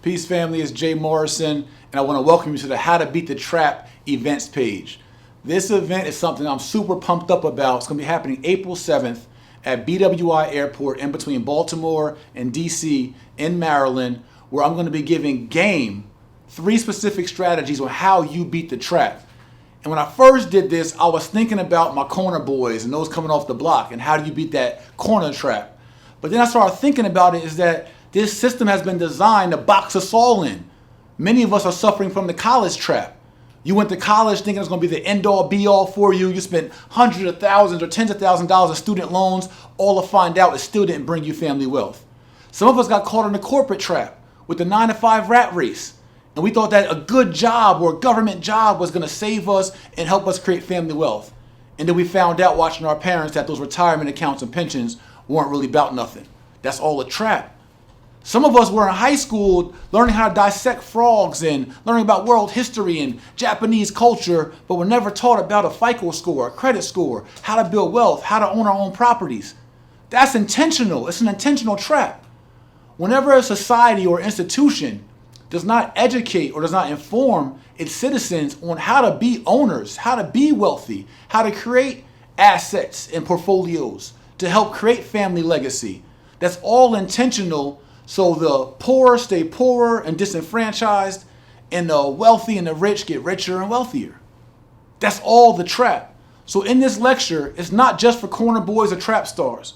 Peace family, it's Jay Morrison, and I want to welcome you to the How to Beat the Trap events page. This event is something I'm super pumped up about. It's going to be happening April 7th at BWI Airport in between Baltimore and DC in Maryland, where I'm going to be giving game 3 specific strategies on how you beat the trap. And when I first did this, I was thinking about my corner boys and those coming off the block and how do you beat that corner trap. But then I started thinking about it is that this system has been designed to box us all in. Many of us are suffering from the college trap. You went to college thinking it's going to be the end-all be-all for you. You spent hundreds of thousands or tens of thousands of dollars in student loans, all to find out it still didn't bring you family wealth. Some of us got caught in the corporate trap with the 9-to-5 rat race. And we thought that a good job or a government job was going to save us and help us create family wealth. And then we found out watching our parents that those retirement accounts and pensions weren't really about nothing. That's all a trap. Some of us were in high school learning how to dissect frogs and learning about world history and Japanese culture, but were never taught about a FICO score, a credit score, how to build wealth, how to own our own properties. That's intentional. It's an intentional trap. Whenever a society or institution does not educate or does not inform its citizens on how to be owners, how to be wealthy, how to create assets and portfolios to help create family legacy, that's all intentional. So the poor stay poorer and disenfranchised, and the wealthy and the rich get richer and wealthier. That's all the trap. So in this lecture, it's not just for corner boys or trap stars.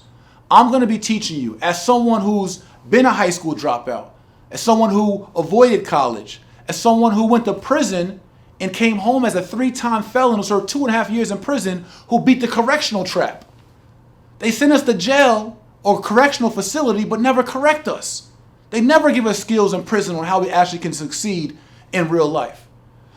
I'm going to be teaching you as someone who's been a high school dropout, as someone who avoided college, as someone who went to prison and came home as a 3-time felon who served 2.5 years in prison, who beat the correctional trap. They sent us to jail or correctional facility, but never correct us. They never give us skills in prison on how we actually can succeed in real life.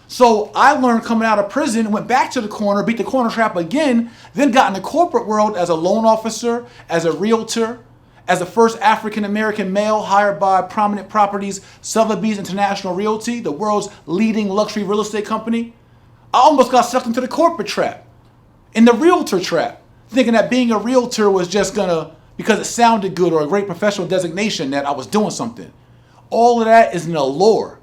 So I learned coming out of prison, went back to the corner, beat the corner trap again, then got in the corporate world as a loan officer, as a realtor, as the first African-American male hired by Prominent Properties, Sotheby's International Realty, the world's leading luxury real estate company. I almost got sucked into the corporate trap, in the realtor trap, thinking that being a realtor was just gonna, because it sounded good or a great professional designation, that I was doing something. All of that is an allure.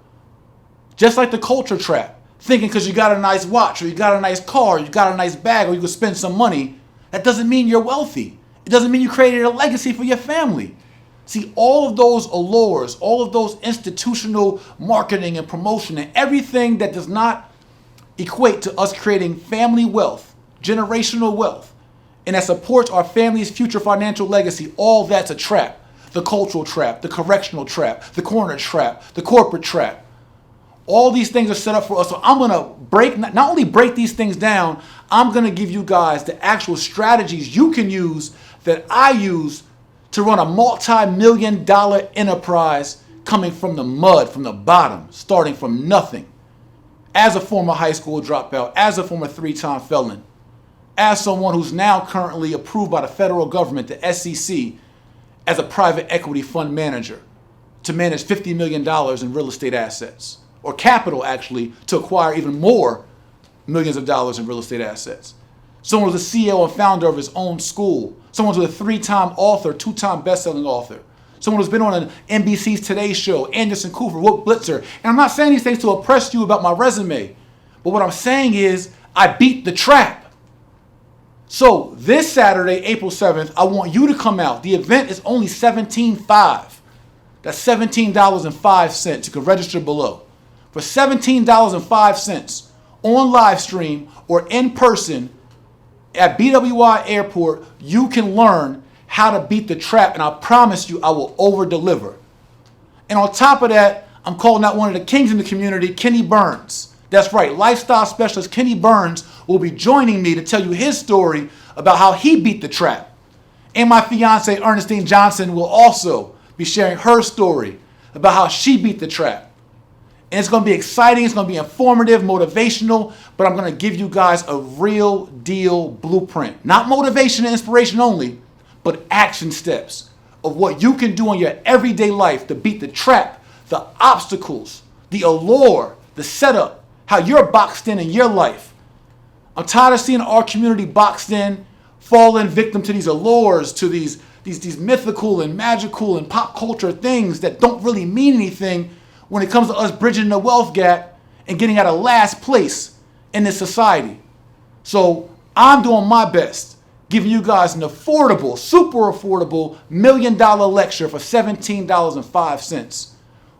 Just like the culture trap, thinking because you got a nice watch or you got a nice car, or you got a nice bag, or you can spend some money, that doesn't mean you're wealthy. It doesn't mean you created a legacy for your family. See, all of those allures, all of those institutional marketing and promotion and everything that does not equate to us creating family wealth, generational wealth, and that supports our family's future financial legacy, all that's a trap. The cultural trap, the correctional trap, the corner trap, the corporate trap. All these things are set up for us. So I'm going to not only break these things down, I'm going to give you guys the actual strategies you can use that I use to run a multi-million-dollar enterprise coming from the mud, from the bottom, starting from nothing. As a former high school dropout, as a former 3-time felon, as someone who's now currently approved by the federal government, the SEC, as a private equity fund manager to manage $50 million in real estate assets, or capital actually, to acquire even more millions of dollars in real estate assets. Someone who's a CEO and founder of his own school. Someone who's a 3-time author, 2-time best-selling author. Someone who's been on an NBC's Today Show, Anderson Cooper, Whoop Blitzer. And I'm not saying these things to oppress you about my resume, but what I'm saying is I beat the trap. So this Saturday, April 7th, I want you to come out. The event is only $17.05. That's $17.05. You can register below. For $17.05 on live stream or in person at BWI Airport, you can learn how to beat the trap, and I promise you I will over-deliver. And on top of that, I'm calling out one of the kings in the community, Kenny Burns. That's right, lifestyle specialist Kenny Burns will be joining me to tell you his story about how he beat the trap. And my fiance, Ernestine Johnson, will also be sharing her story about how she beat the trap. And it's going to be exciting, it's going to be informative, motivational, but I'm going to give you guys a real deal blueprint. Not motivation and inspiration only, but action steps of what you can do in your everyday life to beat the trap, the obstacles, the allure, the setup, how you're boxed in your life. I'm tired of seeing our community boxed in, falling victim to these allures, to these mythical and magical and pop culture things that don't really mean anything when it comes to us bridging the wealth gap and getting out of last place in this society. So I'm doing my best, giving you guys an affordable, super affordable $1 million lecture for $17.05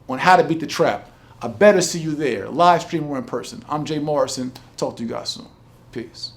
on how to beat the trap. I better see you there, live stream or in person. I'm Jay Morrison. Talk to you guys soon. Peace.